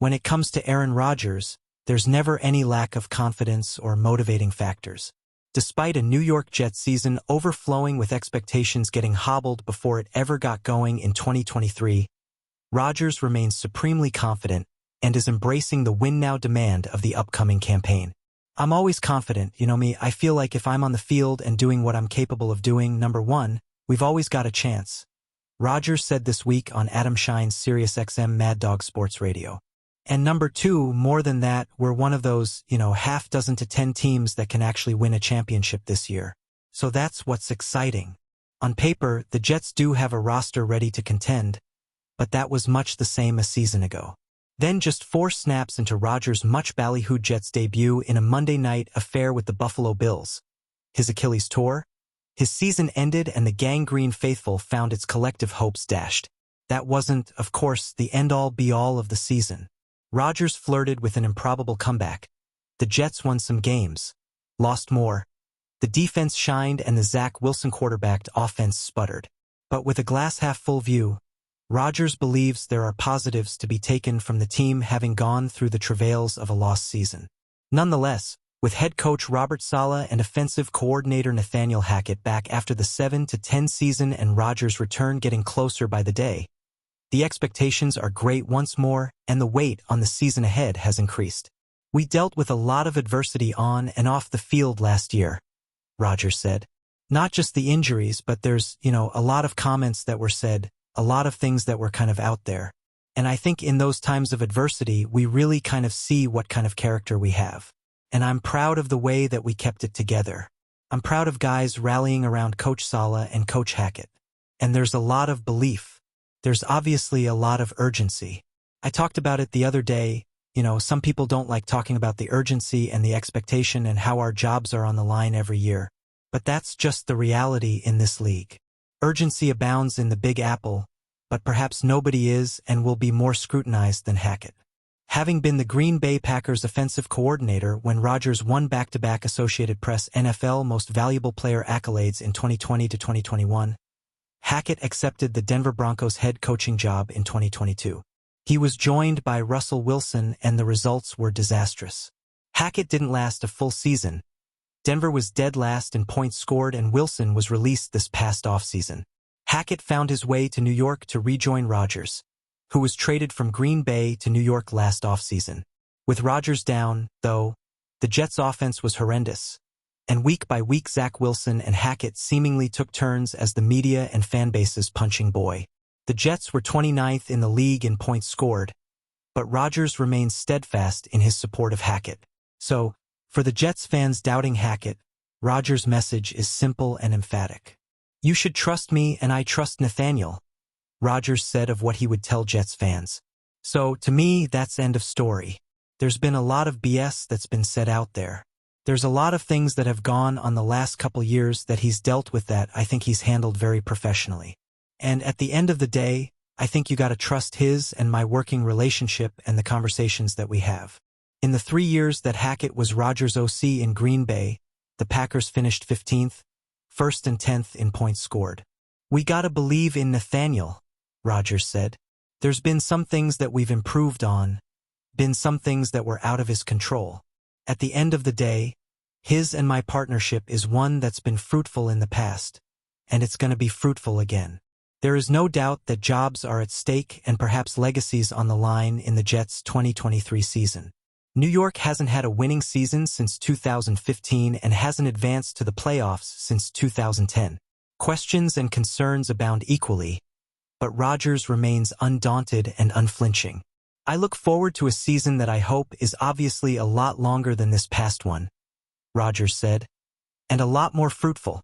When it comes to Aaron Rodgers, there's never any lack of confidence or motivating factors. Despite a New York Jets season overflowing with expectations getting hobbled before it ever got going in 2023, Rodgers remains supremely confident and is embracing the win-now demand of the upcoming campaign. "I'm always confident, you know me. I feel like if I'm on the field and doing what I'm capable of doing, number one, we've always got a chance," Rodgers said this week on Adam Schein's SiriusXM Mad Dog Sports Radio. "And number two, more than that, we're one of those, half dozen to 10 teams that can actually win a championship this year. So that's what's exciting. On paper, the Jets do have a roster ready to contend, but that was much the same a season ago." Then just 4 snaps into Rodgers' much ballyhooed Jets debut in a Monday night affair with the Buffalo Bills. His Achilles tore, his season ended, and the gangrene faithful found its collective hopes dashed. That wasn't, of course, the end-all be-all of the season. Rodgers flirted with an improbable comeback. The Jets won some games, lost more. The defense shined and the Zach Wilson quarterbacked offense sputtered. But with a glass-half-full view, Rodgers believes there are positives to be taken from the team having gone through the travails of a lost season. Nonetheless, with head coach Robert Saleh and offensive coordinator Nathaniel Hackett back after the 7-10 season and Rodgers' return getting closer by the day, the expectations are great once more and the weight on the season ahead has increased. "We dealt with a lot of adversity on and off the field last year," Rodgers said. "Not just the injuries, but there's, a lot of comments that were said, a lot of things that were kind of out there. And I think in those times of adversity, we really kind of see what kind of character we have. And I'm proud of the way that we kept it together. I'm proud of guys rallying around Coach Saleh and Coach Hackett. And there's a lot of belief. There's obviously a lot of urgency. I talked about it the other day. Some people don't like talking about the urgency and the expectation and how our jobs are on the line every year. But that's just the reality in this league. Urgency abounds in the Big Apple, but perhaps nobody is and will be more scrutinized than Hackett. Having been the Green Bay Packers offensive coordinator when Rodgers won back-to-back Associated Press NFL Most Valuable Player accolades in 2020 to 2021, Hackett accepted the Denver Broncos head coaching job in 2022. He was joined by Russell Wilson and the results were disastrous. Hackett didn't last a full season. Denver was dead last in points scored and Wilson was released this past offseason. Hackett found his way to New York to rejoin Rodgers, who was traded from Green Bay to New York last offseason. With Rodgers down, though, the Jets' offense was horrendous, and week by week Zach Wilson and Hackett seemingly took turns as the media and fan base's punching boy. The Jets were 29th in the league in points scored, but Rodgers remains steadfast in his support of Hackett. So, for the Jets fans doubting Hackett, Rodgers' message is simple and emphatic. "You should trust me and I trust Nathaniel," Rodgers said of what he would tell Jets fans. So, to me, that's end of story. There's been a lot of BS that's been said out there. There's a lot of things that have gone on the last couple years that he's dealt with that I think he's handled very professionally. And at the end of the day, I think you gotta trust his and my working relationship and the conversations that we have. In the 3 years that Hackett was Rodgers' OC in Green Bay, the Packers finished 15th, 1st and 10th in points scored. "We gotta believe in Nathaniel," Rodgers said. "There's been some things that we've improved on, been some things that were out of his control. At the end of the day, his and my partnership is one that's been fruitful in the past, and it's gonna be fruitful again. There is no doubt that jobs are at stake and perhaps legacies on the line in the Jets' 2023 season. New York hasn't had a winning season since 2015 and hasn't advanced to the playoffs since 2010. Questions and concerns abound equally, but Rodgers remains undaunted and unflinching. "I look forward to a season that I hope is obviously a lot longer than this past one," Rodgers said, "and a lot more fruitful.